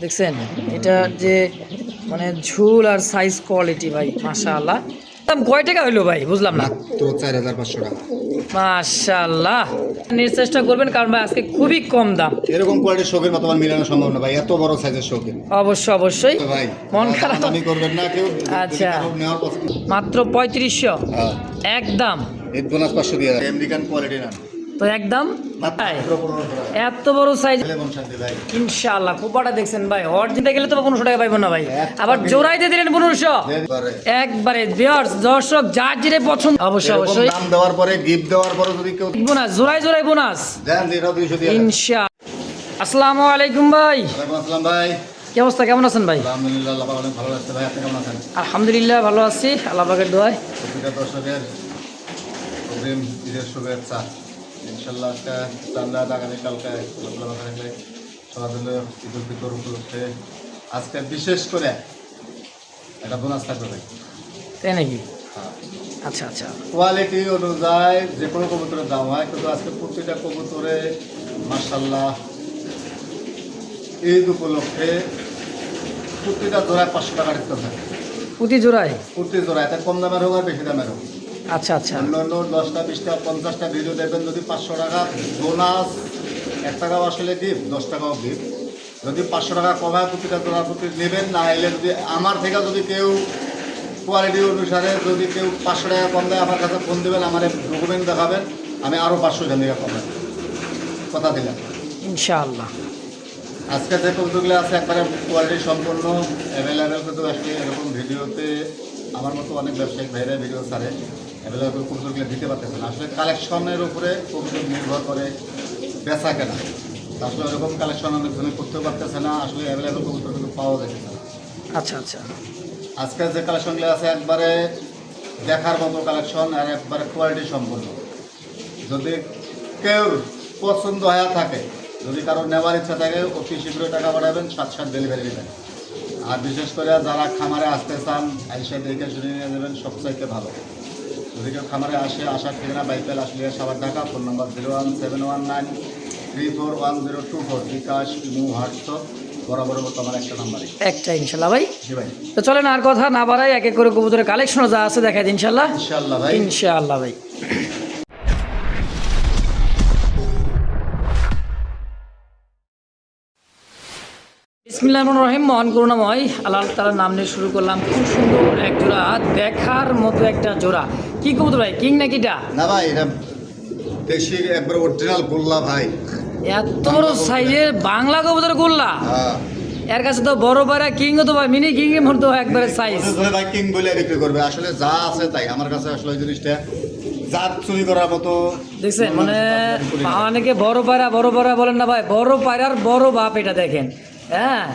দেখছেন এটা যে মানে ঝুল আর সাইজ কোয়ালিটি ভাই মাশাআল্লাহ। দাম কয় টাকা হইলো ভাই বুঝলাম না। মাত্র 4500 টাকা। মাশাআল্লাহ, নিয়ে চেষ্টা করবেন কারণ ভাই আজকে খুবই কম দাম। এরকম কোয়ালিটির শোকের মতো মিলানো সম্ভব না ভাই, এত বড় সাইজের শোকের। অবশ্যই অবশ্যই ভাই মন খারাপ দামি করবেন না কেউ। আচ্ছা নেওয়ার পছন্দ। মাত্র 3500 হ্যাঁ, একদম। এর বোনাস 500 দিয়ে দেন। আমেরিকান কোয়ালিটি না তো একদম মাত্র 1500 টাকা। এত বড় সাইজ লেমন শান্তি ভাই। ইনশাআল্লাহ কোপাটা দেখছেন ভাই, অরিজিনাল গেলে তো 1500 টাকা পাইবো না ভাই, আবার জোড়াই দিয়ে দিলেন 1500 একবারে। ভিউয়ার্স দর্শক যার যেটা পছন্দ অবশ্যই এরকম অবশ্যই দাম দেওয়ার পরে গিফট দেওয়ার পরে যদি কেউ বোনাস জোড়াই জোড়াই বোনাস দেন এটা 200 দিয়ে দেন। ইনশাআল্লাহ। আসসালামু আলাইকুম ভাই, ওয়ালাইকুম আসসালাম ভাই। কি অবস্থা, কেমন আছেন ভাই? আলহামদুলিল্লাহ, আল্লাহ অনেক ভালো লাগছে ভাই। আপনি কেমন আছেন? আলহামদুলিল্লাহ ভালো আছি, আল্লাহ পাকের দোয়ায়। প্রতিটা দর্শকের অগ্রিম ঈদের শুভেচ্ছা। ইনশাল্লাহ আজকে চান্দা আগামীকালকে আল্লাহ থাকলে সবার জন্য ঈদ উল ফিতর উপলক্ষে আজকে বিশেষ করে একটা বোনাস থাকবে ভাই। তাই নাকি? আচ্ছা আচ্ছা। কোয়ালিটি অনুযায়ী যে কোনো কবুতরের দাম হয়, কিন্তু আজকে প্রতিটা কবুতরে মাশাল্লাহ ঈদ উপলক্ষে প্রতিটা জোড়ায় 500 টাকা ডিসকাউন্ট থাকে। প্রতি জোড়ায়? প্রতি জোড়ায়, এটা কম দামের হোক আর বেশি দামের হোক। আচ্ছা আচ্ছা। অন্যান্য 10টা 20টা 50টা ভিডিও দেখবেন, যদি 500 টাকা বোনাস, 1 টাকাও আসলে গিফট, 10 টাকাও গিফট। যদি 500 টাকা কমায় প্রতিটা জোড়া প্রতি নেবেন, না এলে যদি আমার থেকে যদি কেউ কোয়ালিটি অনুসারে যদি কেউ 500 টাকা কম দেয়, আমার কাছে ফোন দেবেন, আমার ডকুমেন্ট দেখাবেন, আমি আরও 500 টাকা কমাই, কথা দিলাম। ইনশাআল্লাহ। আজকে যে কবুতরগুলো আছে একবারে কোয়ালিটি সম্পন্ন অ্যাভেলেবেল, কিন্তু আসলে এরকম ভিডিওতে আমার মতো অনেক ব্যবসায়িক ভাইরা ভিডিও ছাড়ে, অ্যাভেলেবেল কবুতরগুলো দিতে পারতেছে না। আসলে কালেকশনের উপরে কবুতর নির্ভর করে বেচা কেনা। আসলে এরকম কালেকশন অনেকজনে করতেও পারতেছে না, আসলে অ্যাভেলেবেল কবুতর কিন্তু পাওয়া যাচ্ছে না। আচ্ছা আচ্ছা। আজকে যে কালেকশনগুলো আছে একবারে দেখার মতো কালেকশন আর একবারে কোয়ালিটি সম্পন্ন। যদি কেউ পছন্দ হয়ে থাকে, যদি কারো নেওয়ার ইচ্ছা থাকে, অতি শীঘ্রই টাকা পাঠাবেন, 7 ডেলিভারি দেবেন। আর বিশেষ করে যারা খামারে আসতে চান, আইসা দেখে শুনে নিয়ে যাবেন, সবচাইতে ভালো। যদি কেউ খামারে আসে, আসার ঠিকানা বাইপেল আসলে সবার ঢাকা, ফোন নম্বর 01719341024, বিকাশ, ইমো, হোয়াটসঅ্যাপ বরাবর মতো আমার একটা নাম্বারে একটা ইনশাআল্লাহ ভাই। জি ভাই। তো চলেন আর কথা না বাড়াই, এক এক করে কবুতরের কালেকশন যা আছে দেখাই দিই ইনশাআল্লাহ। ইনশাআল্লাহ ভাই। ইনশাআল্লাহ ভাই। বিসমিল্লাহির রহমানির রহিম। মহান করুণাময় আল্লাহ তাআলার নাম নিয়ে শুরু করলাম। খুব সুন্দর এক জোড়া, দেখার মতো একটা জোড়া। কি কবুতর ভাই, কিং নাকি এটা? না ভাই, এটা দেশি একবার অরিজিনাল গোল্লা ভাই। এত বড় সাইজের বাংলা কবুতর গোল্লা। হ্যাঁ, এর কাছে তো বড় পায়রা কিং তো ভাই, মিনি কিং এর মতো একবারে সাইজ। ভাই কিং বলে বিক্রি করবে, আসলে যা আছে তাই আমার কাছে। আসলে ওই জিনিসটা জাত চুরি করার মতো দেখছেন মানে অনেকে বড় পায়রা বলেন না ভাই, বড় পায়রার বড় বাপ এটা দেখেন। হ্যাঁ,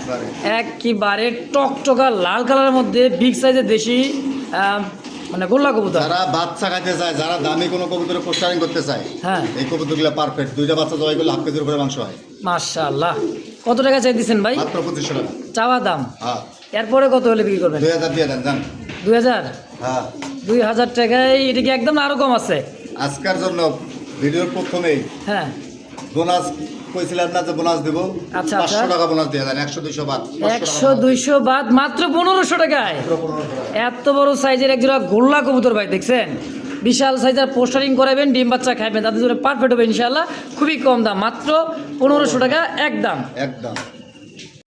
একেবারে টকটকা লাল কালারের মধ্যে বিগ সাইজের দেশি মানে গোল্লা কবুতর। যারা বাচ্চা খাইতে চায়, যারা দামি কোনো কবুতরে পোস্টারিং করতে চায়, হ্যাঁ এই কবুতরগুলো পারফেক্ট। 2টা বাচ্চা জবাই করলে 1/2 কেজির উপরে মাংস হয়। মাশাআল্লাহ। কত টাকা চাই দিচ্ছেন ভাই? মাত্র 2500 টাকা চাওয়া দাম। হ্যাঁ, এরপরে কত হলে বিক্রি করবেন? 2000 দিয়ে দেন জান। 2000? হ্যাঁ, 2000 টাকায় এটা কি একদম আরো কম আছে? আজকের জন্য ভিডিওর প্রথমেই হ্যাঁ বোনাস কইছিলাম না যে বোনাস দেব। আচ্ছা, 500 টাকা বোনাস দিয়ে দেন, 100-200 বাদ। 100-200 বাদ মাত্র 1500 টাকায়। এত বড় সাইজের এক জোড়া গোল্লা কবুতর ভাই দেখছেন, বিশাল সাইজের পোস্টারিং করাবেন, ডিম বাচ্চা খাইবেন, তাদের জন্য পারফেক্ট হবে ইনশাআল্লাহ। খুবই কম দাম, মাত্র 1500 টাকা একদম। একদম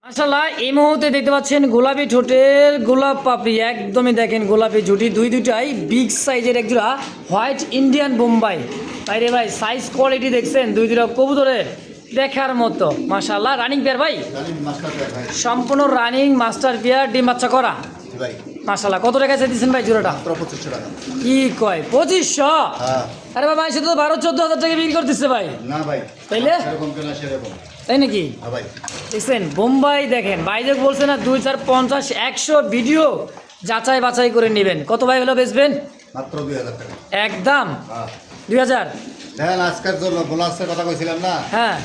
মাশাআল্লাহ। এই মুহূর্তে দেখতে পাচ্ছেন গোলাপি ঠোঁটের গোলাপ পাপড়ি, একদমই দেখেন গোলাপি জুটি, দুইটাই বিগ সাইজের এক জোড়া হোয়াইট ইন্ডিয়ান বোম্বাই। বাইরে ভাই সাইজ কোয়ালিটি দেখছেন, দুইটা কবুতরের দেখার মতো মাশাআল্লাহ। রানিং পেয়ার ভাই? সম্পূর্ণ রানিং মাস্টার পেয়ার, ডিম বাচ্চা করা ভাই। মাশাআল্লাহ। কত টাকা চাইছেন ভাই জোড়াটা? মাত্র 2500 টাকা। কি কয় 2500? হ্যাঁ। আরে ভাই মাসে তো 12-14 হাজার টাকা বিক্রি করতেছে ভাই। না ভাই, তাইলে এরকম কেনা সেরকম। তাই নাকি? হ্যাঁ ভাই। দেখছেন বোম্বাই দেখেন, ভাই যে বলছে না 2, 4, 50, 100 ভিডিও যাচাই বাছাই করে নেবেন। কত ভাই হলো বেচবেন? মাত্র 2000 টাকা একদম হ্যাঁ। 2000। দেন আজকের জন্য বোনাসের কথা কইছিলাম না, হ্যাঁ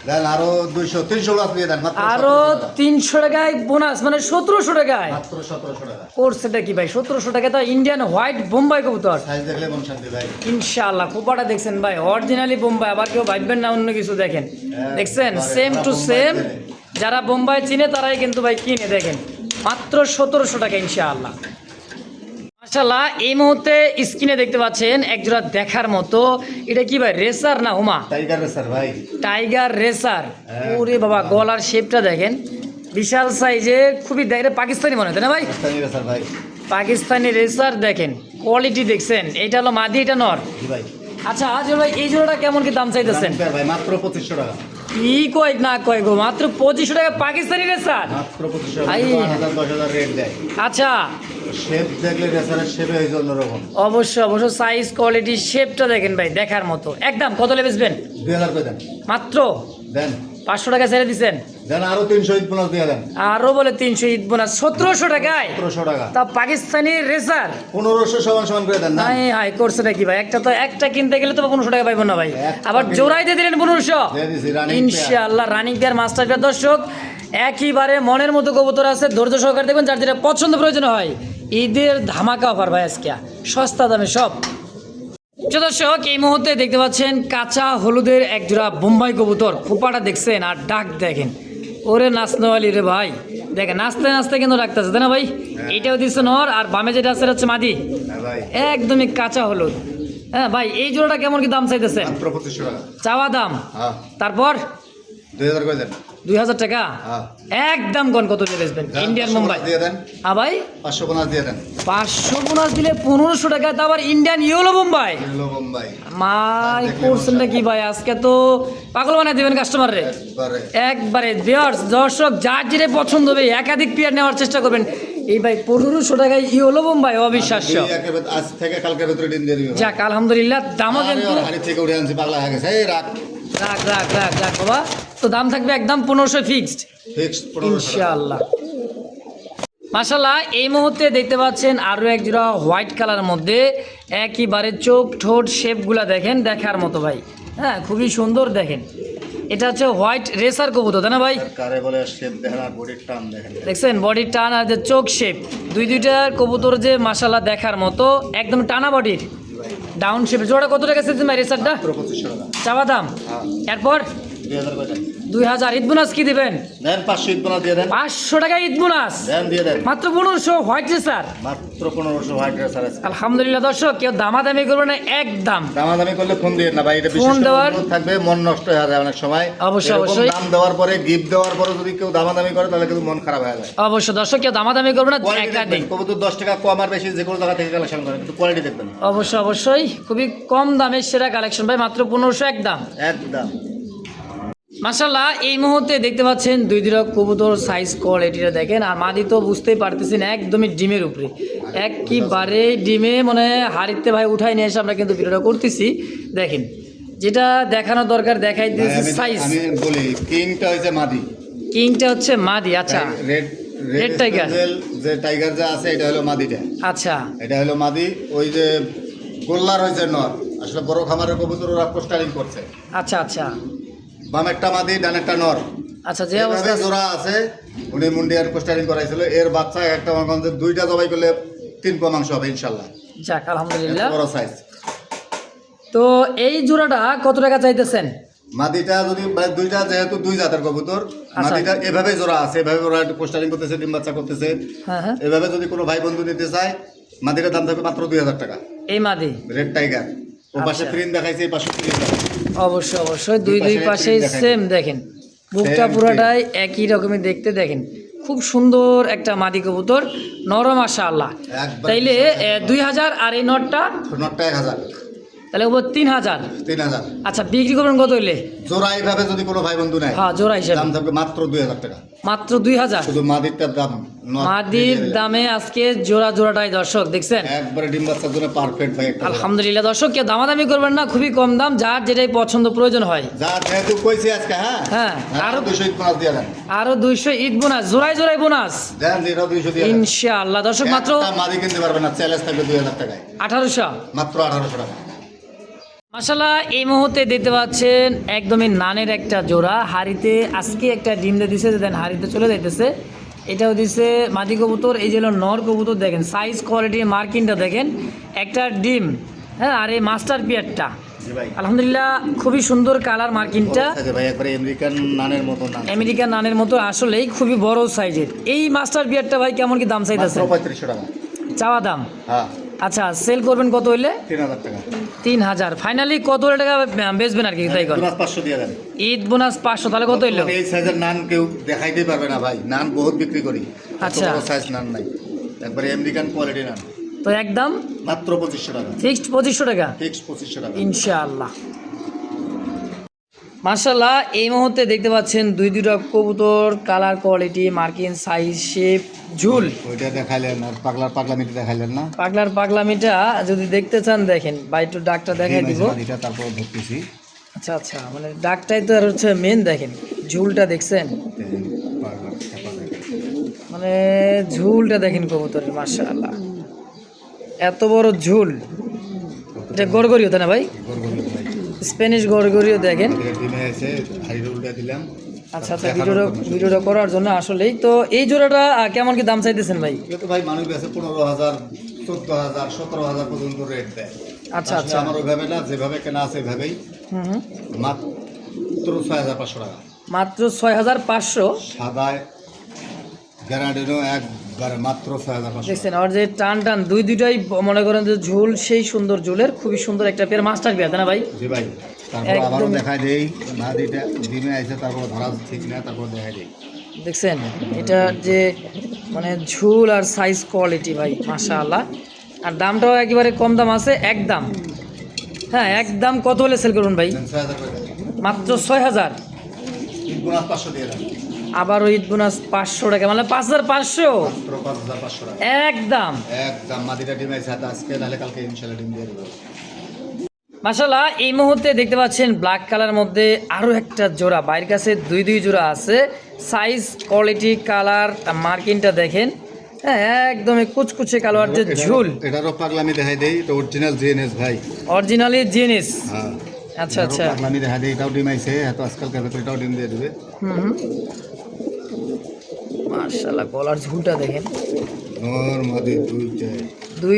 দেন আরো 200-300 বোনাস দিয়ে দেন। মাত্র আরো 1700 টাকা। 300 টাকায় বোনাস, মানে 1700 টাকায়। মাত্র 1700 টাকা। কোর্সটা কি ভাই 1700 টাকা? তো ইন্ডিয়ান হোয়াইট বোম্বাই কবুতর সাইজ দেখলে মন শান্তি ভাই। ইনশাআল্লাহ। কোপাটা দেখছেন ভাই, অরিজিনালি বোম্বাই, আবার কেউ ভাববেন না অন্য কিছু। দেখেন দেখছেন, সেম টু সেম যারা বোম্বাই চিনে তারাই কিন্তু ভাই কিনে দেখেন মাত্র 1700 টাকা ইনশাআল্লাহ। মাশাআল্লাহ এই মুহূর্তে স্ক্রিনে দেখতে পাচ্ছেন একজোড়া দেখার মতো, এটা কি ভাই রেসার না হুমা? টাইগার রেসার ভাই, টাইগার রেসার। হ্যাঁ। ওরে বাবা গলার শেপটা দেখেন বিশাল সাইজের, খুবই এটা পাকিস্তানি মনে হয় তাই না ভাই? পাকিস্তানি রেসার ভাই। পাকিস্তানি রেসার দেখেন কোয়ালিটি দেখছেন, এটা হলো মাদি এটা নর। জি ভাই। আচ্ছা আজ ভাই এই জোড়াটা কেমন কি দাম চাইতেছেন? রানিং পেয়ার ভাই মাত্র 2500 টাকা। কি কয় না কয় গো, মাত্র 2500 টাকা পাকিস্তানি রেসার। মাত্র 2500 ভাই। টাকা, 8000 10000 রেট দেয়। আচ্ছা শেপ দেখলে রেসারের শেপে হয়েছে অন্যরকম। অবশ্যই অবশ্যই সাইজ কোয়ালিটি শেপটা দেখেন ভাই দেখার মতো। একদম কত বেচবেন? 2000 করে দেন। মাত্র দেন 500 টাকা ছেড়ে দিচ্ছেন, দেন আরো 300 ঈদ বোনাস দিয়ে দেন। আরো বলে 300 ঈদ বোনাস 1700 টাকায় 1700 টাকা। তা পাকিস্তানি রেসার। 1500 সমান সমান করে দেন না। হাই হাই করছে নাকি ভাই? একটা কিনতে গেলে তো 1500 টাকা পাইবো না ভাই, একটা আবার কিনতে- জোড়াই দিয়ে দিলেন 1500। দিয়ে দিছি, running pair। ইনশাআল্লাহ রানিং পেয়ার মাস্টার পেয়ার। দর্শক একইবারে মনের মতো কবুতর আছে, ধৈর্য সহকারে দেখবেন, যার যেটা পছন্দ প্রয়োজন হয়। ঈদের ধামাকা অফার ভাই আজকে, সস্তা দামে সব। প্রিয় দর্শক এই মুহূর্তে দেখতে পাচ্ছেন কাঁচা হলুদের একজোড়া বোম্বাই কবুতর, খোপাটা দেখছেন আর ডাক দেখেন, ওরে নাচনোয়ালি রে ভাই দেখেন, নাচতে নাচতে কিন্তু ডাকতেছে তাই না ভাই? এটাও দিচ্ছে নর, আর বামে যেটা আছে হচ্ছে মাদি, হ্যাঁ ভাই একদমই কাঁচা হলুদ। হ্যাঁ ভাই এই জোড়াটা কেমন কি দাম চাইতেছে? মাত্র 2500 টাকা। চাওয়া দাম, হ্যাঁ তারপর 2000 করে দেন। 2000 টাকা হ্যাঁ একদম। কোন কত দিয়ে বেচবেন? দেন, ইন্ডিয়ান 500 মুম্বাই। বোনাস দিয়ে দেন। হ্যাঁ ভাই 500 বোনাস দিয়ে দেন। 500 বোনাস দিলে 1500 টাকা, তা আবার Indian yellow Mumbai. Hello Bombay মাই দেখলে করছেন মশা। নাকি ভাই? আজকে তো পাগল বানাই দেবেন কাস্টমার রে একবারে। একবারে। ভিউয়ার্স দর্শক যার যেটা পছন্দ হবে একাধিক পেয়ার নেওয়ার চেষ্টা করবেন। এই ভাই 1500 টাকায় ইয়েলো মুম্বাই, অবিশ্বাস্য। দুই একের ভেতর- আজ থেকে কালকের ভিতরে ডিম দিয়ে দিবে ভাই। যাক আলহামদুলিল্লাহ, দামও আরে কিন্তু ওর হাড়ি থেকে উঠে আনছি, পাগলা হয়ে গেছে। এই রাখ রাখ রাখ রাখ রাখ বাবা, তো দাম থাকবে একদম 1500 ফিক্সড ফিক্সড 1500 টাকা। ইনশাআল্লাহ। মাশাআল্লাহ এই মুহূর্তে দেখতে পাচ্ছেন আরও এক জোড়া হোয়াইট কালার মধ্যে, একইবারে চোখ ঠোঁট শেপগুলা দেখেন দেখার মতো ভাই। হ্যাঁ খুবই সুন্দর দেখেন, এটা হচ্ছে হোয়াইট রেসার কবুতর তাই না ভাই? কারে বলে শেপ দেখেন আর বডির টান দেখেন। দেখছেন বডির টান আর যে চোখ শেপ, দুইটার কবুতর যে মাশাআল্লাহ দেখার মতো, একদম টানা বডির ডাউন শেপ। জোড়া কত টাকা চেয়েছেন ভাই রেসারটা? মাত্র 2500 টাকা। চাওয়া দাম, হ্যাঁ এরপর 2000 করে দেন। 2000। ঈদ বোনাস কি দিবেন? দেন 500 ঈদ বোনাস দিয়ে দেন। 500 টাকা ঈদ বোনাস, দেন দিয়ে দেন। মাত্র 1500 হোয়াইট রেসার। মাত্র 1500 হোয়াইট রেসার আছে। আলহামদুলিল্লাহ দর্শক কেউ দামাদামি করবে না, একদম। দামাদামি করলে ফোন দিয়ে না ভাই, এটা ফোন বিশেষ দেওয়ার- অনুরোধ থাকবে, মন নষ্ট হয়ে যায় অনেক সময়। অবশ্যই, এরকম অবশ্যই। দাম দেওয়ার পরে গিফট দেওয়ার পরে যদি কেউ দামাদামি করে তাহলে কিন্তু মন খারাপ হয়ে যায়। অবশ্য দর্শক কেউ দামাদামি করবে না, কোয়ালিটি একাধিক। দেখবেন, কবুতর 10 টাকা কম আর বেশি যে কোনো জায়গা থেকে কালেকশন করেন, কিন্তু কোয়ালিটি দেখবেন। অবশ্যই অবশ্যই খুবই কম দামের সেরা কালেকশন ভাই, মাত্র 1500 একদম। একদম মাশাআল্লাহ এই মুহূর্তে দেখতে পাচ্ছেন দুইটা কবুতর সাইজ কোয়ালিটিটা দেখেন, আর মাদি তো বুঝতেই পারতেছেন একদমই ডিমের উপরে, একবারে ডিমে মানে হাড়িতে ভাই উঠাই নিয়ে এসে আমরা কিন্তু ভিডিওটা করতেছি। দেখেন যেটা দেখানো দরকার দেখাই ভাই, দিয়েছি আমি- সাইজ। আমি বলি কিংটা হয়েছে মাদি, কিংটা হচ্ছে মাদি। আচ্ছা রেড রেড টাইগার। যে টাইগার যা আছে এটা হলো মাদিটা, আচ্ছা এটা হলো মাদি। ওই যে গোল্লার হয়েছে নর। আসলে বড় খামারের কবুতর ওরা পোস্টারিং করছে, আচ্ছা আচ্ছা বামেরটা মাদি ডানেরটা নর। আচ্ছা যে এভাবে অবস্থা জোড়া আছে, উনি মুন্ডিয়ার পোস্টারিং করাইছিল। এর বাচ্চা একটা আমার মনে হয় দুইটা জবাই করলে 3 পা মাংস হবে ইনশাল্লাহ। যাক এত আলহামদুলিল্লাহ। বড় সাইজ। তো এই জোড়াটা কত টাকা চাইতেছেন? মাদিটা যদি মানে দুইটা যেহেতু দুই জাতের কবুতর, মাদিটা এভাবে জোড়া আছে, এভাবে ওরা একটু পোস্টারিং করতেছে, ডিম বাচ্চা করতেছে। হ্যাঁ হ্যাঁ এভাবে যদি কোনো ভাই বন্ধু নিতে চায়, মাদিটার দাম থাকবে মাত্র 2000 টাকা। এই মাদি রেড টাইগার। ও পাশে আচ্ছা। প্রিন্ট দেখাইছে, এই পাশে প্রিন্ট দেখাইছে। অবশ্যই অবশ্যই দুই দুই পাশে পাশে print সেম দেখেন, বুকটা Same পুরাটাই একই রকমের দেখতে দেখেন, খুব সুন্দর একটা মাদি কবুতর, নরম মাশাআল্লাহ। একবার তাইলে 2000 আর এই নটটা নটটা 1000, তাহলে ওপর 3000। 3000। আচ্ছা বিক্রি করবেন কত হইলে? জোড়া এইভাবে যদি কোনো ভাই বন্ধু নেয়, হ্যাঁ জোড়া হিসেবে দাম থাকবে মাত্র 2000 টাকা। মাত্র 2000। শুধু মাদিরটার দাম মাদির দামে আজকে জোড়াটাই দর্শক দেখছেন। একবারে ডিম বাচ্চার জন্য পারফেক্ট ভাই একটা জোড়া। আলহামদুলিল্লাহ দর্শক কেউ দামাদামি করবেন না, খুবই কম দাম, যার যেটাই পছন্দ প্রয়োজন হয়। যা যেহেতু কইছি আজকে, হ্যাঁ হ্যাঁ, আরো 200 ঈদ বোনাস দিয়ে দেন। আরো 200 ঈদ বোনাস, জোড়ায় জোড়ায় বোনাস দেন, যেটা 200 দিয়ে দেন। ইনশাআল্লাহ দর্শক। মাত্র একটা মাদি কিনতে পারবেন না, চ্যালেঞ্জ থাকবে 2000 টাকায়। 1800। মাত্র 1800 টাকা। মাশাআল্লাহ এই মুহূর্তে দেখতে পাচ্ছেন একদমই নানের একটা জোড়া, হাড়িতে আজকে একটা ডিম দিয়ে দিছে, দেন হাড়িতে চলে যাইতেছে। এটাও দিছে মাদি কবুতর, এই যে হলো নর কবুতর, দেখেন সাইজ কোয়ালিটি মার্কিংটা দেখেন, একটা ডিম। হ্যাঁ আর এই মাস্টার পিয়ারটা জি ভাই। আলহামদুলিল্লাহ খুবই সুন্দর কালার মার্কিনটা, আছে ভাই, একবারে আমেরিকান নানের মতো নান। আমেরিকান নানের মতো, আসলেই খুবই বড় সাইজের। এই মাস্টার বিয়ারটা ভাই কেমন কি দাম চাইতেছে? মাত্র 3500 টাকা। চাওয়া দাম? হ্যাঁ, আচ্ছা, সেল করবেন কত হইলে? 3000 টাকা। 3000 ফাইনালি কত হলে টাকা বেচবেন আর কি? তাই কর, বোনাস 500 দিয়ে দেন। ঈদ বোনাস 500, তাহলে কত হইলো? এই সাইজের নান কেউ দেখাইতে পারবে না ভাই, নান বহুত বিক্রি করি। আচ্ছা। এত বড় সাইজ নান নাই, একবারে আমেরিকান কোয়ালিটি নান। তো একদম মাত্র 2500 টাকা। ফিক্সড 2500 টাকা ফিক্সড 2500 টাকা। ইনশাআল্লাহ। মাশাআল্লাহ এই মুহূর্তে দেখতে পাচ্ছেন দুইটা কবুতর, কালার কোয়ালিটি, মার্কিন, সাইজ, শেপ, ঝুল। ওইটা দেখাইলেন, আর পাগলামিটা দেখাইলেন না। পাগলামিটা যদি দেখতে চান দেখেন ভাই, একটু ডাকটা দেখাই দিব। এটা তারপর ধরতেছি। আচ্ছা আচ্ছা, মানে ডাকটাই তো আর হচ্ছে মেন। দেখেন ঝুলটা দেখছেন, মানে ঝুলটা দেখেন কবুতরের, মাশাআল্লাহ এত বড় ঝুল। এটা গড়গড়িও তাই না ভাই? স্প্যানিশ গড়গড়িও দেখেন। আচ্ছা আচ্ছা, ভিডিওটা করার জন্য আসলেই তো। এই জোড়াটা কেমন কি দাম চাইতেছেন ভাই? এটা তো ভাই মানুষ আছে 15000, 14000, 17000 পর্যন্ত রেট দেয়। আচ্ছা আচ্ছা, আমার ওইভাবে না, যেভাবে কেনা আছে এভাবেই। মাত্র 6500 টাকা। মাত্র 6500। সাদায় গ্যারান্টিনো একবারে মাত্র 6500। দেখছেন আর যে টান টান দুইটাই মনে করেন যে ঝুল সেই সুন্দর ঝুলের, খুবই সুন্দর একটা পেয়ার মাস্টার পেয়ার তাই না ভাই? জি ভাই। তারপর আবারও দেখাই দেই, মাদিটা ডিমে আইছে, তারপর ধরা ঠিক না, তারপর দেখাই দেই। দেখছেন এটা যে মানে ঝুল আর সাইজ কোয়ালিটি ভাই, মাশাআল্লাহ। আর দামটাও একেবারে কম দাম আছে, একদম। হ্যাঁ, একদম কত হলে সেল করুন ভাই? 6000 টাকা। মাত্র 6000। বোনাস 500 দিয়ে দেন। আবার ঈদ বোনাস 500 টাকা, মানে 5500। মাত্র 5500 টাকা। একদম একদম মাদিটা ডিম আইছে আজকে, নাহলে কালকে ইনশাআল্লাহ ডিম দিয়ে দেব। মাশাআল্লাহ এই মুহূর্তে দেখতে পাচ্ছেন ব্ল্যাক কালার মধ্যে আরও একটা জোড়া, বাইরের কাছে দুই জোড়া আছে। সাইজ, কোয়ালিটি, কালার, মার্কিনটা দেখেন। হ্যাঁ, একদমই কুচকুচে কালো, আর যে ঝুল। এটারও পাগলামি দেখাই দেই, এটা অরিজিনাল জিএনএস ভাই। অরিজিনালি জিনিস। হ্যাঁ, আচ্ছা আচ্ছা, পাগলামি দেখাই দেই, এটাও ডিম আইছে, এত আজকাল কাছে তো এটাও ডিম দিয়ে দেবে। মাশাআল্লাহ গলার ঝুলটা দেখেন। ওর মধ্যে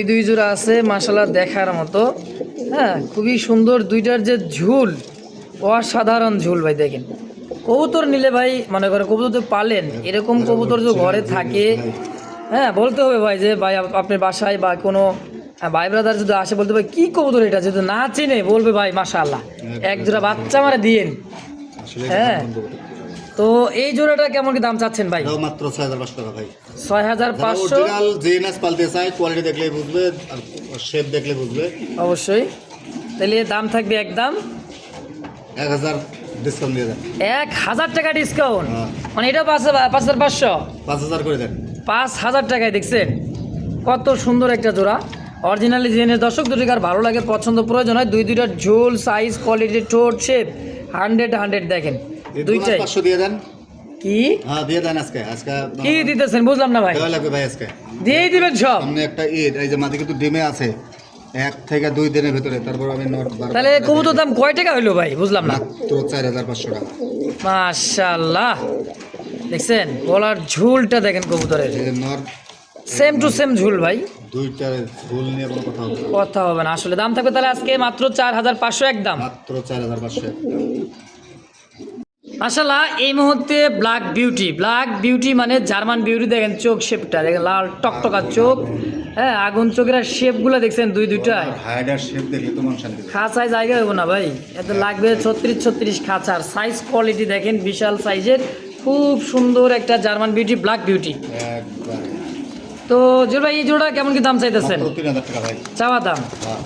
দুই জোড়া আছে, মাশাআল্লাহ দেখার মতো। হ্যাঁ, খুবই সুন্দর দুইটার যে ঝুল, অসাধারণ ঝুল ভাই। দেখেন কবুতর নিলে ভাই, মনে করে কবুতর তো পালেন, এরকম কবুতর যদি ঘরে থাকে, হ্যাঁ বলতে হবে ভাই যে ভাই আপনার বাসায় বা কোনো ভাই ব্রাদার যদি আসে, বলতে ভাই কী কবুতর এটা, যদি না চিনে বলবে ভাই মাশাআল্লাহ এক জোড়া বাচ্চা মারে দিয়েন। হ্যাঁ, তো এই জোড়াটা কেমন কি দাম চাচ্ছেন ভাই? মাত্র 6500 টাকা ভাই। 6500। অরিজিনাল জিএনএস পালতে চাই, কোয়ালিটি দেখলেই বুঝবে, আর শেপ দেখলে বুঝবে অবশ্যই। তাহলে দাম থাকবে একদম 1000 ডিসকাউন্ট দিয়ে দেন। 1000 টাকা ডিসকাউন্ট, হ্যাঁ। মানে এটা 5500। 5000 করে দেন। 5000 টাকায়। দেখছেন কত সুন্দর একটা জোড়া, অরিজিনালি জেনে। দর্শক দুটিকার ভালো লাগে, পছন্দ প্রয়োজন হয়, দুইটার ঝোল, সাইজ, কোয়ালিটি, ঠোঁট, শেপ 100 দেখেন দুইটাই। 500 দিয়ে দেন। কি? হ্যাঁ দিয়ে দেন। আজকে কি দিতেছেন বুঝলাম না ভাই? দেওয়া লাগবে ভাই আজকে। দিয়েই দিবেন সব? সামনে একটা ঈদ, এই যে মাঝে কিন্তু ডিমে আছে 1 থেকে 2 দিনের ভিতরে, তারপর আমি তাহলে কবুতর দাম কয় টাকা হইলো ভাই? বুঝলাম না। মাত্র 4500 টাকা। মাশাআল্লাহ দেখছেন গলার ঝুলটা দেখেন কবুতরের, এই যে নর সেম টু সেম ঝুল ভাই, দুইটা ঝুল নিয়ে কোনো কথা হবে না আসলে। দাম থাকবে তাহলে আজকে মাত্র 4500 একদম। মাত্র 4500। মাশাআল্লাহ এই মুহূর্তে ব্ল্যাক বিউটি মানে জার্মান বিউটি। দেখেন চোখ শেপটা দেখেন, লাল টকটকা চোখ। হ্যাঁ, আগুন চোখের শেপগুলো দেখছেন দুইটাই। হাইডার শেপ দেখলে তো মন শান্তি। খাঁচায় জায়গা হইব না ভাই, এত লাগবে 36 খাঁচার। সাইজ কোয়ালিটি দেখেন, বিশাল সাইজের, খুব সুন্দর একটা জার্মান বিউটি, ব্ল্যাক বিউটি। একবার তো জোর ভাই এই জোড়া কেমন কি দাম চাইতেছেন? মাত্র 3000 টাকা ভাই। চাওয়া দাম? হ্যাঁ,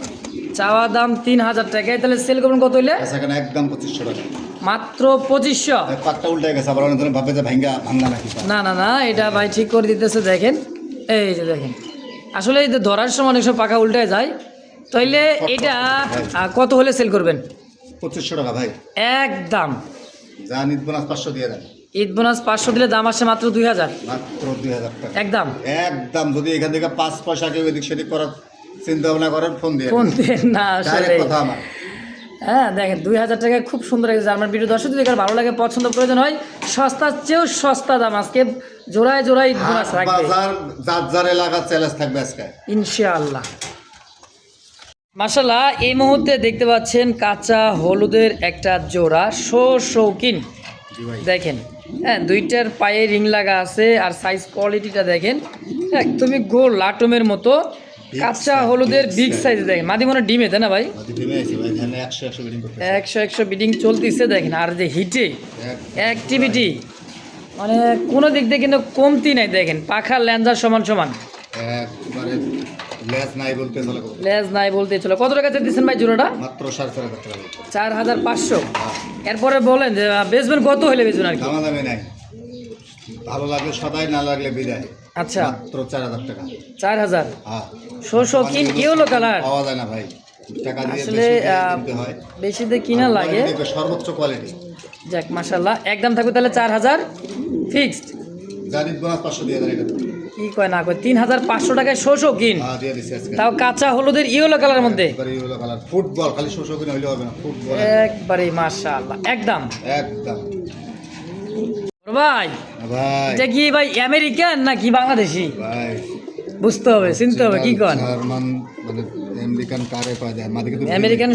চাওয়া দাম 3000 টাকায়। তাহলে সেল করবেন কত হইলে? এখানে একদম 2500 টাকা। মাত্র 2500? পাটটা উল্টে গেছে, আবার অনেকজন ভাবে যে ভাঙ্গা নাকি। না, এটা ভাই ঠিক করে দিতেছে। দেখেন এই যে দেখেন, আসলে এই যে ধরার সময় অনেক সময় পাকা উল্টে যায়। তাইলে এটা কত হলে সেল করবেন? 2500 টাকা ভাই একদম। যা ঈদ বোনাস 500 দিয়ে দেন। ঈদ বোনাস 500 দিলে দাম আসে মাত্র 2000। মাত্র 2000 টাকা একদম একদম। যদি এখান থেকে 5 পয়সা কেউ এদিক সেদিক করার চিন্তা ভাবনা করেন, ফোন দিয়ে না আসলে ডাইরেক্ট কথা আমার। হ্যাঁ দেখেন 2000 টাকায় খুব সুন্দর একটা জার্মান ভিডিও। দর্শক যদি কার ভালো লাগে, পছন্দ প্রয়োজন হয়, সস্তার চেয়েও সস্তা দাম আজকে জোড়ায় ঈদ বোনাস রাখবে। বাজার যার যার এলাকার চ্যালেঞ্জ থাকবে আজকে ইনশাআল্লাহ। মাশাআল্লাহ এই মুহূর্তে দেখতে পাচ্ছেন কাঁচা হলুদের একটা জোড়া শৌখিন জি ভাই দেখেন। হ্যাঁ, দুইটার পায়ে রিং লাগা আছে আর সাইজ কোয়ালিটিটা দেখেন একদমই গোল লাটুমের মতো কাঁচা size, হলুদের big বিগ size। সাইজ দেখেন। মাদি মনে ডিমে তাই না ভাই? মাদি ডিমে আছে ভাই, এখানে 100 বিডিং করতে 100 বিডিং চলতেছে দেখেন। আর যে হিটে অ্যাক্টিভিটি মানে কোনো দিক দিয়ে কিন্তু কমতি নাই দেখেন। পাখার ল্যাঞ্জার সমান সমান, একবারে লেজ নাই বলতে চলে লেজ নাই বলতে চলো। কত টাকা দিচ্ছেন ভাই জোড়াটা? মাত্র 4,500 টাকা 4,500। এরপরে বলেন যে বেচবেন কত হলে বেচবেন আর কি? দামাদামি নাই, ভালো লাগলে সদাই, না লাগলে বিদায়। আচ্ছা, মাত্র 4,000 টাকা। 4,000। হ্যাঁ, শৌখিন ইয়েলো কালার পাওয়া যায় না ভাই, টাকা দিয়ে আসলে বেশি দিয়ে কিনতে হয়। বেশিতে কিনা লাগে। Quality দেখবে, সর্বোচ্চ কোয়ালিটি। যাক মাশাআল্লাহ, একদম থাকবে তাহলে 4,000 ফিক্সড। জানি বোনাস 500 দিয়ে দেন এটা। কি কয় না কয়, 3,500 টাকায় শৌখিন, হ্যাঁ, দিয়ে দিছি আজকে। তাও কাঁচা হলুদের ইয়েলো কালারের মধ্যে। একবারে ইয়েলো কালার ফুটবল, খালি শোষক কিনা হইলে হবে না, ফুটবল একবারে মাশাআল্লাহ একদম। একদম। ভাই ভাই এটা কি ভাই আমেরিকান নাকি বাংলাদেশি? ভাই বুঝতে হবে, চিনতে হবে কি কন। জার্মান মানে আমেরিকান কারে কয় যায়, মাদিকে তো আমেরিকান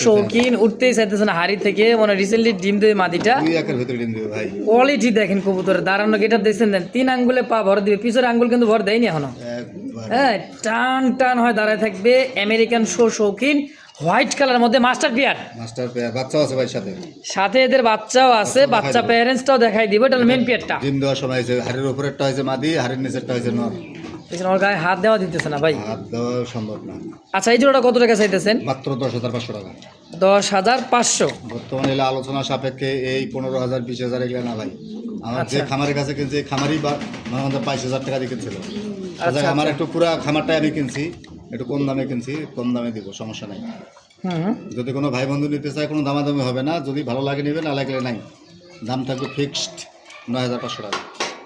শৌখিন উঠতেই চাইতেছে না হাড়ি থেকে, মানে রিসেন্টলি ডিম দেবে মাদিটা। দুই একের ভিতরে ডিম দিবে ভাই। কোয়ালিটি দেখেন কবুতরের, দাঁড়ানো গেটআপ দেখছেন দেন, 3 আঙ্গুলে পা ভর দিবে, পিছনের আঙ্গুল কিন্তু ভর দেয়নি এখনো। একবার হ্যাঁ, টান টান হয় দাঁড়ায় থাকবে। আমেরিকান শৌখিন হোয়াইট কালার মধ্যে মাস্টার পিয়ার, মাস্টার পেয়ার বাচ্চা আছে ভাই সাথে। সাথে এদের বাচ্চাও আছে, বাচ্চা প্যারেন্টসটাও দেখাই দিব। এটা মেন পিয়ারটা। ডিম দেওয়ার সময় হয়েছে, হাড়ের উপরেরটা হয়েছে মাদি, হাড়ের নিচেরটা হয়েছে নর। পিছনে ওর গায়ে হাত দেওয়া দিতেছে না ভাই। হাত দেওয়া সম্ভব না। আচ্ছা, এই জোড়াটা কত টাকা চাইতেছেন? মাত্র 10,500 টাকা। 10,500। বর্তমানে এলে আলোচনা সাপেক্ষে এই 15,000 20,000 এগুলো না ভাই। আমার যে আচ্ছা। খামারের কাছে কিনছে, খামারই বা আমাদের 22,000 টাকা দিয়ে কিনছিল। আচ্ছা, আমার একটু পুরা খামারটাই আমি কিনছি, একটু কম দামে কিনছি, কম দামে দিব, সমস্যা নাই। হুম, যদি কোনো ভাই বন্ধু নিতে চায়, কোনো দামাদামি হবে না, যদি ভালো লাগে নেবে, না লাগলে নাই। দাম থাকবে ফিক্সড 9,500 টাকা।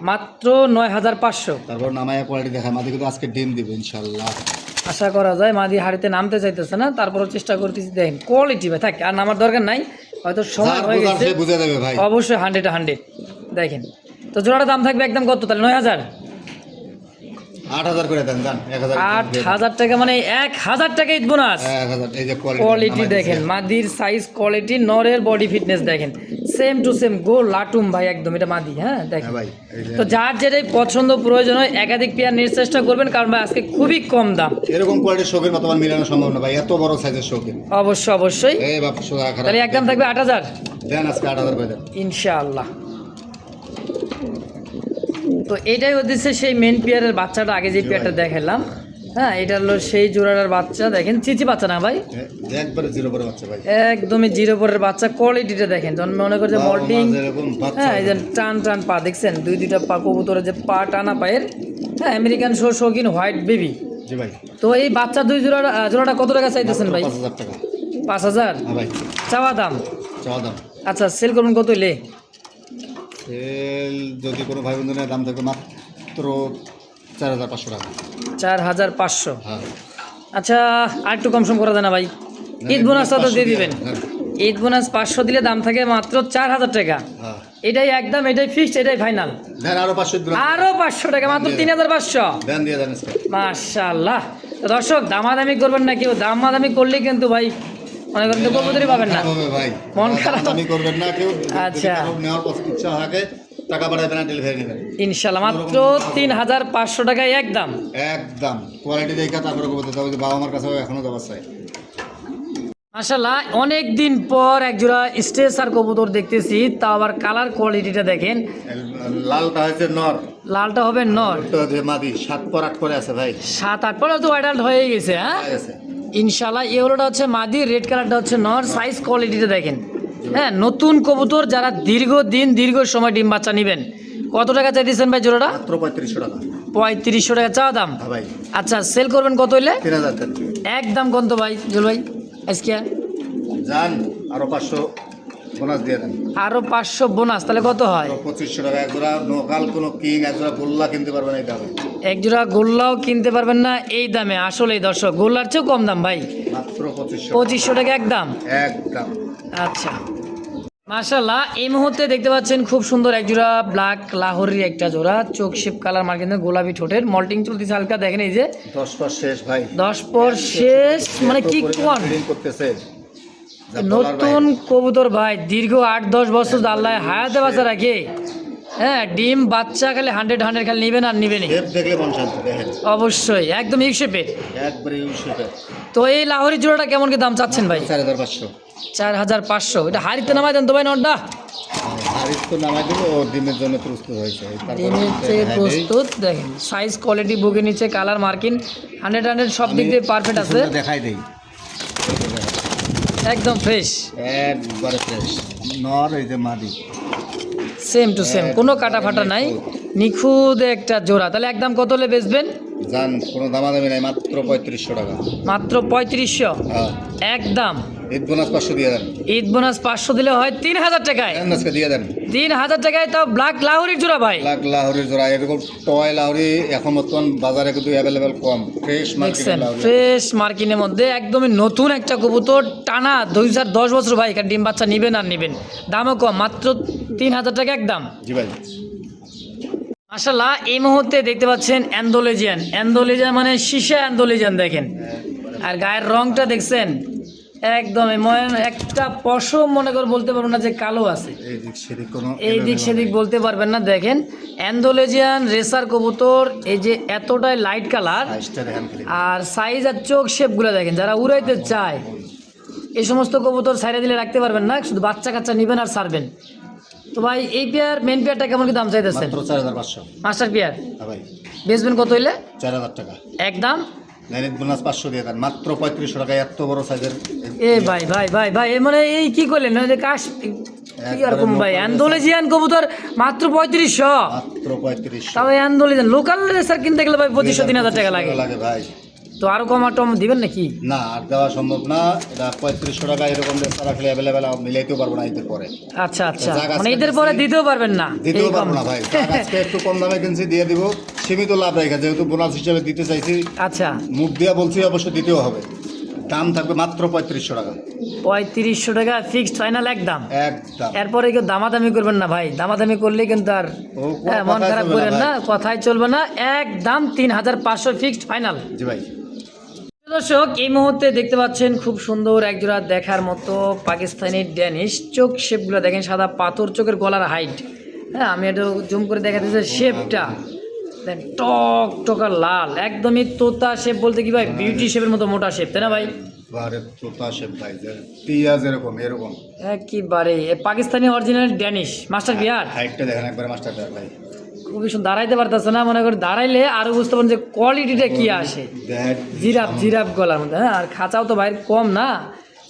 মাত্র 9,500। তারপর নামায়া কোয়ালিটি দেখা, মাদি কিন্তু আজকে ডিম দিবে ইনশাল্লাহ। আশা করা যায় মাদি হাড়িতে নামতে চাইতেছে না, তারপরও চেষ্টা করতেছি। দেখেন কোয়ালিটি ভাই, থাকে আর নামার দরকার নাই, হয়তো সময় যার হয়ে বোঝার গেছে। সে বুঝে দেবে ভাই। অবশ্যই 100 দেখেন। তো জোড়াটার দাম থাকবে একদম কত তাহলে? 9,000। 8,000 করে দেন, যান 1,000। 8,000 টাকা মানে 1,000 টাকা ঈদ বোনাস। 1,000। এই যে কোয়ালিটি দেখেন, মাদির সাইজ কোয়ালিটি, নরের বডি ফিটনেস দেখেন, সেম টু সেম গোল লাটুম ভাই একদম। এটা মাদি, হ্যাঁ দেখেন। ভাই এই যে তো যার যেটাই পছন্দ প্রয়োজন হয় একাধিক পেয়ার নেওয়ার চেষ্টা করবেন, কারণ ভাই আজকে খুবই কম দাম। এরকম কোয়ালিটির শৌখিন বর্তমান মিলানো সম্ভব না ভাই, এত বড় সাইজের শৌখিন। অবশ্যই এই বাপ সোজা খারাপ। তাহলে একদম থাকবে 8,000 দেন আজকে 8,000 করে দেন ইনশাআল্লাহ। তো এটাই হচ্ছে সেই মেন পেয়ারের বাচ্চাটা, আগে যে পেয়ারটা দেখালাম। হ্যাঁ, এটা হলো সেই জোড়াটার বাচ্চা। দেখেন চিচি বাচ্চা না ভাই, একবারে জিরো পরে বাচ্চা ভাই। একদমই জিরো পরের বাচ্চা। কোয়ালিটিটা দেখেন, যখন মনে করে যে মল্টিং। যেরকম বাচ্চা হ্যাঁ, এই যে টান টান পা দেখছেন, দুইটা পা কবুতরের যে পা টানা পায়ের। হ্যাঁ, আমেরিকান শৌখিন হোয়াইট বেবি। জি ভাই। তো এই বাচ্চা জোড়াটা কত টাকা চাইতেছেন ভাই? 5,000 টাকা। 5,000 হ্যাঁ ভাই, চাওয়া দাম। চাওয়া দাম। আচ্ছা, সেল করবেন কত হইলে? সেল যদি কোনো ভাই বন্ধু নেয়, দাম থাকবে মাত্র 4,500 টাকা। 4,500। হ্যাঁ, আচ্ছা, আর একটু কম সম করা যায় না ভাই? ঈদ বোনাসটা তো দিয়ে দিবেন। হ্যাঁ, ঈদ বোনাস 500 দিলে দাম থাকে মাত্র 4,000 টাকা। হ্যাঁ। এটাই একদম, এটাই ফিক্সড, এটাই ফাইনাল। দেন আরো 500 দিন। আরো 500 টাকা, মাত্র 3,500। দেন দিয়ে দেন আজকে। মাশাআল্লাহ। তো দর্শক, দামাদামি করবেন না কেউ, দামাদামি করলে কিন্তু ভাই মনে করেন তো কবুতরই পাবেন না। হবে ভাই, মন খারাপ। দামি করবেন না কেউ। আচ্ছা। যদি কারো নেওয়ার ইচ্ছা থাকে, টাকা পাঠাবেন, ডেলিভারি নেবেন ইনশাআল্লাহ মাত্র 3,500 টাকায় একদম। একদম কোয়ালিটি দেখা, তারপরে বলতে হবে যে বাবা আমার কাছে এখনো যাবার চাই। মাশাআল্লাহ, অনেক দিন পর একজোড়া স্টেসার কবুতর দেখতেছি, তা আবার কালার কোয়ালিটিটা দেখেন। লালটা হচ্ছে নর, লালটা হবে নর, তো যে মাদি 7 পর 8 করে আছে ভাই। 7-8 পরে তো অ্যাডাল্ট হয়ে গেছে। হ্যাঁ হয়ে গেছে। ইনশাআল্লাহ। ইয়েলোটা হচ্ছে মাদি, রেড কালারটা হচ্ছে নর। সাইজ কোয়ালিটিটা দেখেন। হ্যাঁ, নতুন কবুতর যারা দীর্ঘ সময় ডিম বাচ্চা নেবেন। কত টাকা চাইতেছেন ভাই জোড়াটা? মাত্র 3500 টাকা। 3500 টাকা চাওয়া দাম। হ্যাঁ ভাই। আচ্ছা, সেল করবেন কত হইলে? 3,000 দেন। একদম কত ভাই জুল ভাই আজকে? যান আরো 500 বোনাস দিয়ে দেন। আরো 500 বোনাস, তাহলে কত হয়? আরো 2500 টাকা। একজোড়া নোকাল কোনো কিং, একজোড়া গোল্লা কিনতে পারবেন এই দামে। একজোড়া গোল্লাও কিনতে পারবেন না এই দামে। আসলেই দর্শক, গোল্লার চেয়েও কম দাম ভাই। মাত্র 2500। 2500 টাকা একদম। একদম। আচ্ছা, মাশাআল্লাহ এই মুহূর্তে দেখতে পাচ্ছেন খুব সুন্দর এক জোড়া ব্ল্যাক লাহোরের একটা জোড়া চোখ শেপ কালার মার কিন্তু গোলাপি ঠোঁটের মল্টিং চলতেছে হালকা দেখেন এই যে 10 পর শেষ ভাই 10 পর শেষ মানে কি কোন ব্রিডিং করতেছে নতুন কবুতর ভাই দীর্ঘ 8-10 বছর আল্লাহ হায়াতে বাঁচা রাখে হ্যাঁ ডিম বাচ্চা খালি 100 খালি নেবেন আর নেবেনই শেপ দেখলে মন শান্তি দেখেন অবশ্যই একদম ইউ শেপের একবারে ইউ শেপের তো এই লাহোরি জোড়াটা কেমন কি দাম চাচ্ছেন ভাই 4500 4500 এটা হারিতে নামাই দেন তো ভাই নটটা আর একটু নামাই দিব ও ডিমের জন্য প্রস্তুত হয়েছে ডিমের থেকে প্রস্তুত দেখেন সাইজ কোয়ালিটি বুকে নিচে কালার মার্কিং 100 সব দিক দিয়ে পারফেক্ট আছে দেখাই দেই একদম ফ্রেশ একবারে ফ্রেশ নর এই যে মাদি সেম টু সেম কোনো কাটা ফাটা নাই নিখুঁত একটা জোড়া তাহলে একদম কত হলে বেচবেন জান কোনো দামাদামি নাই মাত্র 3500 টাকা মাত্র 3500 হ্যাঁ একদম ঈদ বোনাস 500 দিয়ে দেন ঈদ বোনাস 500 দিলে হয় 3000 টাকায় দেন আজকে দিয়ে দেন 3000 টাকায় তাও ব্ল্যাক লাহোরির জোড়া ভাই লাখ লাহোরের জোড়া এরকম টয় লাহোরি এখন বর্তমান বাজারে কিন্তু অ্যাভেলেবেল কম ফ্রেশ মার্কেট দেখছেন লাহোরি ফ্রেশ মার্কিনের মধ্যে একদমই নতুন একটা কবুতর টানা 2010 বছর ভাই এখানে ডিম বাচ্চা নেবেন আর নেবেন দামও কম মাত্র 3000 টাকা একদম জি ভাই মাশাআল্লাহ এই মুহূর্তে দেখতে পাচ্ছেন অ্যান্ডোলেজিয়ান মানে সীসা অ্যান্ডোলেজিয়ান দেখেন আর গায়ের রংটা দেখছেন একদম একটা পশম মনে করে বলতে পারবো না যে কালো আছে এই দিক সেদিক কোনো এই দিক সেদিক বলতে পারবেন না দেখেন অ্যান্ডোলেজিয়ান রেসার কবুতর এই যে এতটাই লাইট কালার সাইজটা দেখেন খালি আর সাইজ আর চোখ শেপগুলো দেখেন যারা উড়াইতে চায় এই সমস্ত কবুতর সাইডে দিলে রাখতে পারবেন না শুধু বাচ্চা কাচ্চা নেবেন আর ছাড়বেন তো ভাই এই পেয়ার মেন পেয়ারটা কেমন কি দাম চাইতেছেন মাত্র 4500 মাস্টার পেয়ার হ্যাঁ ভাই বেচবেন কত হইলে 4000 টাকা একদম ঈদ বোনাস 500 দিয়ে দেন মাত্র 3500 টাকা এত বড় সাইজের এ ভাই ভাই ভাই ভাই এ মানে এই কি করলেন ওই যে কাশ কি রকম ভাই অ্যান্ডোলেজিয়ান কবুতর মাত্র 3500 মাত্র 3500 তাও অ্যান্ডোলেজিয়ান লোকাল রেসার কিনতে গেলে ভাই 2500-3000 টাকা লাগে লাগে ভাই তো আরো কম টম দিবেন নাকি না আর দেওয়া সম্ভব না এটা 3500 টাকা এরকম রেসা রাখলে অ্যাভেলেবেল মিলাইতেও পারবো না ঈদের পরে আচ্ছা আচ্ছা যাক আজকে মানে ঈদের পরে দিচ্ছি। দিতেও পারবেন না দিতেও এই পারবো কম। না ভাই যাক আজকে একটু কম দামে কিনছি দিয়ে দিব সীমিত লাভ রেখে যেহেতু বোনাস হিসেবে দিতে চাইছি আচ্ছা মুখ দিয়া বলছি অবশ্য দিতেও হবে দাম থাকবে মাত্র 3500 টাকা 3500 টাকা ফিক্সড ফাইনাল একদম একদম এরপরে কেউ দামাদামি করবেন না ভাই দামাদামি করলে কিন্তু আর ও, কোনো হ্যাঁ, মন কথাই খারাপ চলবে না করেন না ভাই। কথাই চলবে না একদম 3500 ফিক্সড ফাইনাল জি ভাই দর্শক এই মুহূর্তে দেখতে পাচ্ছেন খুব সুন্দর একজোড়া দেখার মতো পাকিস্তানি ড্যানিশ চোখ শেপগুলো দেখেন সাদা পাথর চোখের গলার হাইট হ্যাঁ আমি একটু জুম করে দেখাতে চাই শেপটা দেন টক টকা লাল একদমই তোতা শেপ বলতে কি ভাই বিউটি শেপের মতো মোটা শেপ তাই না ভাই বারে তোতা শেপ ভাই যে টিয়া যেরকম এরকম একেবারে Pakistani original Danish master Bihar হাইটটা দেখেন একবারে মাস্টার ভাই খুবই সুন্দর দাঁড়াইতে পারতেছে না মনে করে দাঁড়াইলে আরো বুঝতে পারেন যে কোয়ালিটিটা কি আসে দেখ জিরাফ গলার মধ্যে হ্যাঁ আর খাঁচাও তো বাইরে কম না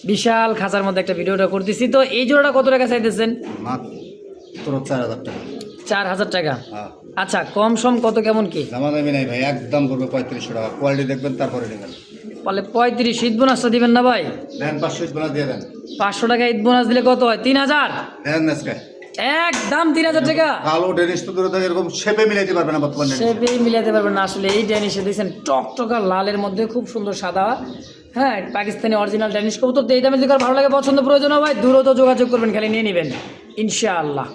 বিশাল খাঁচার মধ্যে একটা ভিডিওটা করতেছি তো এই জোড়াটা কত টাকা চাইতেছেন মাত্র 4000 টাকা 4000 টাকা হ্যাঁ আচ্ছা কম সম কত কেমন কি দামা দামি নাই ভাই একদম করবে 3500 টাকা কোয়ালিটি দেখবেন তারপরে নেবেন বলে 35 ঈদ বোনাসটা দিবেন না ভাই দেন 500 বোনাস দিয়ে দেন 500 টাকা ঈদ বোনাস দিলে কত হয় 3000 দেন আজকে একদম 3000 টাকা কালো ডেনিস তো দূরে থাকে এরকম শেপে মিলাইতে পারবে না বর্তমানে সেটাই মিলাতে পারবেন না আসলে এই ড্যানিশে দেখছেন টকটকা লালের মধ্যে খুব সুন্দর সাদা হ্যাঁ পাকিস্তানি অরিজিনাল ড্যানিশ কবুতর তো এই দামে যদি কারো ভালো লাগে পছন্দ প্রয়োজন হয় ভাই দূরত যোগাযোগ করবেন খালি নিয়ে নেবেন ইনশাআল্লাহ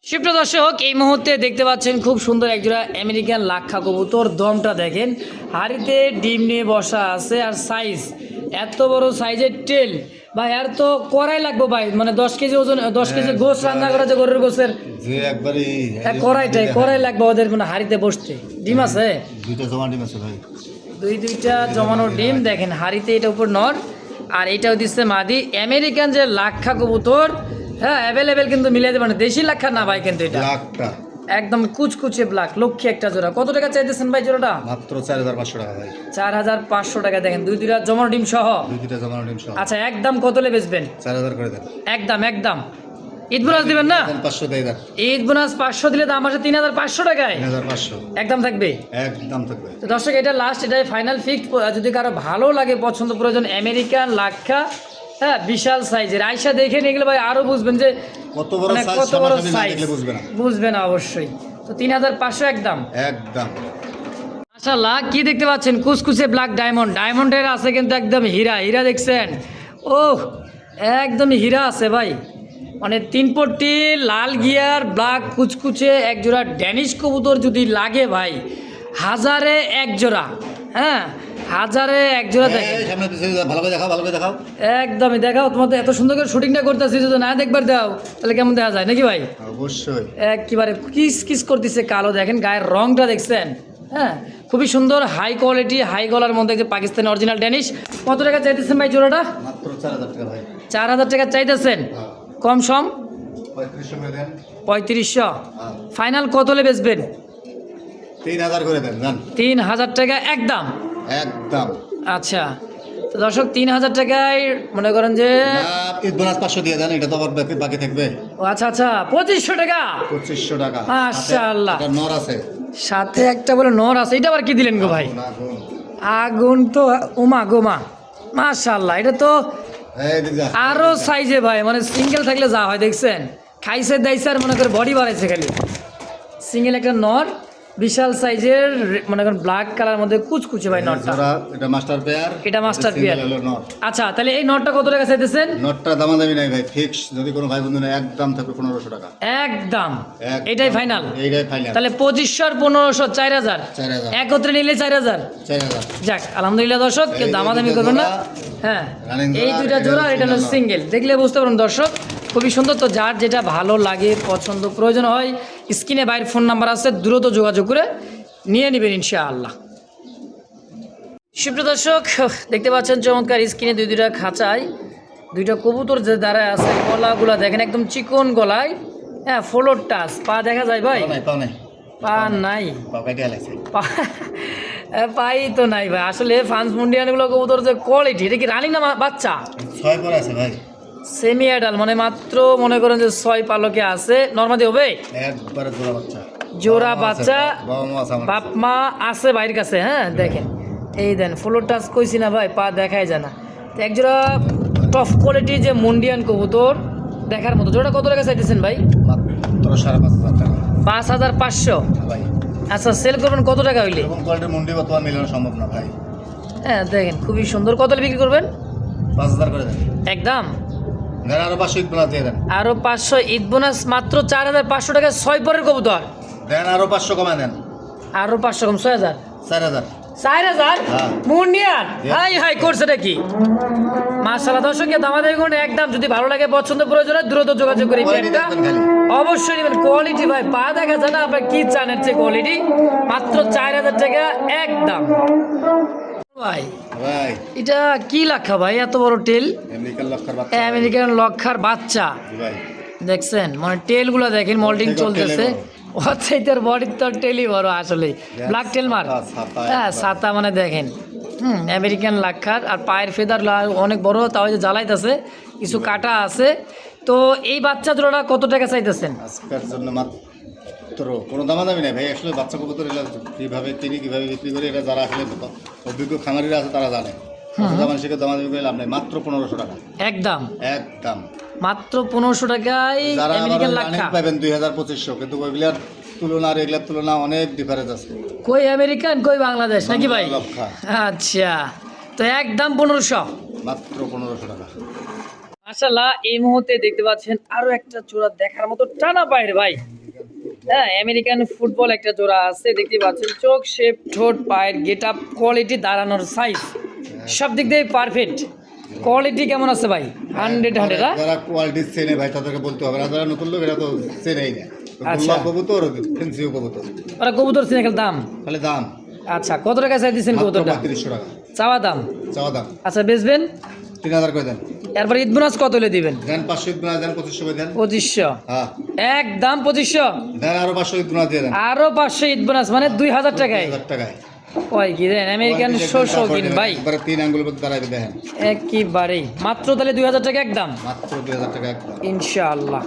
সুপ্রিয় দর্শক এই মুহূর্তে দেখতে পাচ্ছেন খুব সুন্দর একজোড়া আমেরিকান লাক্ষা কবুতর দমটা দেখেন হাড়িতে ডিম নিয়ে বসা আছে আর সাইজ এত বড় সাইজের টেল ভাই আর তো কড়াই লাগবে ভাই মানে 10 কেজি ওজন 10 কেজি গোস রান্না করা যে গরুর গোসের যে একবারে কড়াই লাগবে ওদের মানে হাড়িতে বসতে ডিম আছে দুইটা জমা ডিম আছে ভাই দুইটা জমানো ডিম দেখেন হাড়িতে এটা উপর নর আর এটাও দিচ্ছে মাদি আমেরিকান যে লাক্ষা কবুতর হ্যাঁ অ্যাভেলেবেল কিন্তু মিলিয়ে দেবেন দেশি লাক্ষা না ভাই কিন্তু এটা লাখটা একদম কুচকুচে ব্ল্যাক লক্ষ্মী একটা জোড়া কত টাকা চাইতেছেন ভাই জোড়াটা মাত্র 4500 টাকা ভাই 4500 টাকা দেখেন দুইটা জমানো ডিম সহ দুইটা জমা ডিম সহ আচ্ছা একদম কত লে বেচবেন 4000 করে দেন একদম ঈদ বোনাস দিবেন না দেন 500 দিয়ে দেন ঈদ বোনাস 500 দিলে দাম আসে 3500 টাকায় 3500 একদম থাকবে একদম থাকবে তো দর্শক এটা লাস্ট এটাই ফাইনাল ফিক্সড যদি কারো ভালো লাগে পছন্দ প্রয়োজন আমেরিকান লাক্ষা হ্যাঁ বিশাল সাইজের আয়সা দেখে নিয়ে গেলে ভাই আরো বুঝবেন যে কত বড় মানে সাইজ কত বড় সামনাসামনি না সাইজ দেখলে বুঝবে না বুঝবে না অবশ্যই তো 3500 একদম একদম মাশাআল্লাহ কি দেখতে পাচ্ছেন কুচকুচে ব্ল্যাক ডায়মন্ডের আছে কিন্তু একদম হীরা দেখছেন ওহ একদমই হীরা আছে ভাই, মানে 3 পট্টি লাল গিয়ার ব্ল্যাক কুচকুচে এক জোড়া ড্যানিশ কবুতর যদি লাগে ভাই, 1000-এ 1 জোড়া। হ্যাঁ, 1000-এ 1 জোড়া দেখেন। সামনে পিছনে ভালো করে দেখাও, ভালো করে দেখাও। একদমই দেখাও, তোমার তো এত সুন্দর করে শুটিংটা করতেছি, যদি না দেখবার দাও তাহলে কেমন দেখা যায় নাকি ভাই? অবশ্যই। একেবারে কিস কিস করতেছে কালো, দেখেন গায়ের রংটা দেখছেন। হ্যাঁ, খুবই সুন্দর, হাই কোয়ালিটি, হাই গলার মধ্যে যে পাকিস্তানি অরিজিনাল ড্যানিশ। কত টাকা চাইতেছেন ভাই জোড়াটা? মাত্র 4000 টাকা ভাই। 4000 টাকা চাইতেছেন, কম সম 3500 করে দেন। 3500 হ্যাঁ। ফাইনাল কত হলে বেচবেন? 3000 করে দেন জান। 3000 টাকা একদম। একদম। আচ্ছা, তো দর্শক 3000 টাকায় মনে করেন যে ঈদ বোনাস 500 দিয়ে দেন, এটা তো আবার বাকি থাকবে। ও আচ্ছা আচ্ছা, 2500 টাকা। 2500 টাকা। মাশাআল্লাহ। এটা নর আছে। সাথে একটা বলে নর আছে, এটা আবার কি দিলেন গো ভাই? আগুন। আগুন তো উমা গোমা, মাশাআল্লাহ। এটা তো এই দিক যা। আরো সাইজে ভাই, মানে সিঙ্গেল থাকলে যা হয় দেখছেন, খাইছে দাইছে আর মনে করে বডি বাড়াইছে খালি। সিঙ্গেল একটা নর, বিশাল সাইজের, মনে করেন ব্ল্যাক কালার মধ্যে কুচকুচে ভাই নরটা। জোড়া, এটা মাস্টার পেয়ার। এটা মাস্টার পেয়ার। হলো নর। আচ্ছা, তাহলে এই নরটা কত টাকা চাইতেছেন? নটটা দামাদামি নাই ভাই, ফিক্স। যদি কোনো ভাই বন্ধু নেয় একদম থাকবে 1500 টাকা। একদম, একদম। এটাই ফাইনাল। এইটাই ফাইনাল। তাহলে 2500 আর 1500 4000, 4000। একত্রে নিলে 4000। 4000। যাক আলহামদুলিল্লাহ দর্শক, কেউ এই দামাদামি দুইটা করবেন না। জোড়া, হ্যাঁ, running এই জোড়া, দুইটা এটা জোড়া, হলো এটা হলো single সিঙ্গেল। দেখলে বুঝতে পারুন দর্শক, খুবই সুন্দর। তো যার যেটা ভালো লাগে, পছন্দ, প্রয়োজন হয়, স্ক্রিনে বাইরের ফোন নাম্বার আছে, দ্রুত যোগাযোগ করে নিয়ে নেবেন ইনশাআল্লাহ। সুপ্রিয় দর্শক, দেখতে পাচ্ছেন চমৎকার স্ক্রিনে দুইটা খাঁচায় দুইটা কবুতর যে দাঁড়ায় আছে, গলাগুলা দেখেন একদম চিকন গলায়। হ্যাঁ, ফ্লোর টাচ, পা দেখা যায় ভাই? পাও নাই। পা নাই, পাও কাটিয়ে লাগছে। পাই তো নাই ভাই। আসলে ফ্রান্স মুন্ডিয়ানগুলো কবুতর যে কোয়ালিটি, এটা কি রানিং না বাচ্চা? 6 পরে আছে ভাই। সেমি অ্যাডাল, মানে মাত্র মনে করেন যে 6 পালকে আছে। নর্মাদি হবে একবারে জোড়া বাচ্চা। জোড়া বাচ্চা, বাবা মা আছে আমার। বাপ মা আছে বাইরের কাছে। হ্যাঁ দেখেন, এই দেন ফ্লোর টাচ কইছি না ভাই, পা দেখাই যায় না। তো এক জোড়া টপ কোয়ালিটি যে মুন্ডিয়ান কবুতর দেখার মতো। জোড়া কত টাকা চাইতেছেন ভাই? মাত্র 5500 টাকা 5500। ভাই। আচ্ছা, সেল করবেন কত টাকা হইলে? এরকম কোয়ালিটির মুন্ডি বর্তমান মিলানো সম্ভব না ভাই। হ্যাঁ দেখেন, খুবই সুন্দর। কত হলে বিক্রি করবেন? 5000 করে দেন। একদম। দেন আরো 500 ঈদ বোনাস দিয়ে দেন। আরো 500 ঈদ বোনাস, মাত্র 4500 টাকা 6 পরের কবুতর। দেন আরো 500 কমায় দেন। আরো 500 কম, 6000। 4000। 4000 হ্যাঁ। মুন্ডিয়ান হাই হাই করছেটা কি? মাশাআল্লাহ দর্শক, আমাদের এখানে একদম যদি ভালো লাগে, পছন্দ, প্রয়োজন হয়, দ্রুত যোগাযোগ করে Quality পেনটা দেখবেন খালি। অবশ্যই নেবেন। কোয়ালিটি ভাই, পা দেখা যায় না, আপনার কি চান এর চেয়ে কোয়ালিটি। মাত্র 4000 টাকা একদম ভাই। ভাই এটা কি লাখা ভাই, এত বড় টেল? আমেরিকান লক্ষার বাচ্চা। আমেরিকান লক্ষার বাচ্চা ভাই দেখছেন, মানে টেলগুলো দেখেন, মোল্ডিং থেকে চলতেছে। টেলে ওর বডির তো টেলই বড় আসলে, ব্ল্যাক টেল মার। ছাতা হ্যাঁ, একবার। ছাতা মানে দেখেন, আমেরিকান লাক্ষার। আর পায়ের ফেদার অনেক বড়, তাও যে জ্বালাইতেছে, কিছু কাটা আছে। তো এই বাচ্চা জোড়াটা কত টাকা চাইতেছেন? আজকের জন্য মাত্র কোনো দামাদামি নেই ভাই। আসলে বাচ্চা কবুতর এগুলো কীভাবে কিনি, কীভাবে বিক্রি করি, এটা যারা আসলে অভিজ্ঞ খামারিরা আছে তারা জানে। মানুষকে দামাদামি করে লাভ নেই। মাত্র 1500 টাকা একদম। একদম। মাত্র 1500 টাকায় যারা আমেরিকান আবার লাক্ষা পাবেন 2000-2500, কিন্তু ওইগুলার তুলনা আর এগুলার তুলনা অনেক ডিফারেন্স আছে। কই আমেরিকান, কই বাংলাদেশ নাকি ভাই? বাংলা লক্ষা। আচ্ছা, তো একদম 1500। মাত্র 1500 টাকা। মাশাআল্লাহ, এই মুহূর্তে দেখতে পাচ্ছেন আরো একটা জোড়া দেখার মতো টানা পায়ের ভাই। হ্যাঁ, আমেরিকান ফুটবল একটা জোড়া আছে, দেখতে পাচ্ছেন। চোখ, শেপ, ঠোঁট, পায়ের গেট আপ, কোয়ালিটি, দাঁড়ানোর সাইজ, সব দিক দিয়ে পারফেক্ট। কোয়ালিটি কেমন আছে ভাই? 100 যারা কোয়ালিটি চেনে ভাই তাদেরকে বলতে হবে না। যারা নতুন লোক এরা তো চেনেই না। আচ্ছা। কবুতর ফেন্সিও কবুতর ওরা কবুতর চিনে গেল দাম। খালি দাম আচ্ছা, কত টাকা চাই দিচ্ছেন মাত্র কবুতরটা? 3500 টাকা চাওয়া দাম। চাওয়া দাম। আচ্ছা, বেচবেন? 3000 করে দেন। এরপর ঈদ বোনাস কত হলে দিবেন? দেন 500 ঈদ বোনাস দেন, 2500 করে দেন। 2500। হ্যাঁ একদম 2500। দেন আরো 500 ঈদ বোনাস দিয়ে দেন। আরো 500 ঈদ বোনাস, মানে 2000 টাকায়। 2000 টাকায় ওই কি দেন আমেরিকান শৌখিন ভাই, একবারে 3 আঙ্গুলের মধ্যে দাঁড়াইবে দেখেন। একেবারেই মাত্র তাহলে 2000 টাকা একদম মাত্র 2000 টাকা একদম। ইনশাআল্লাহ।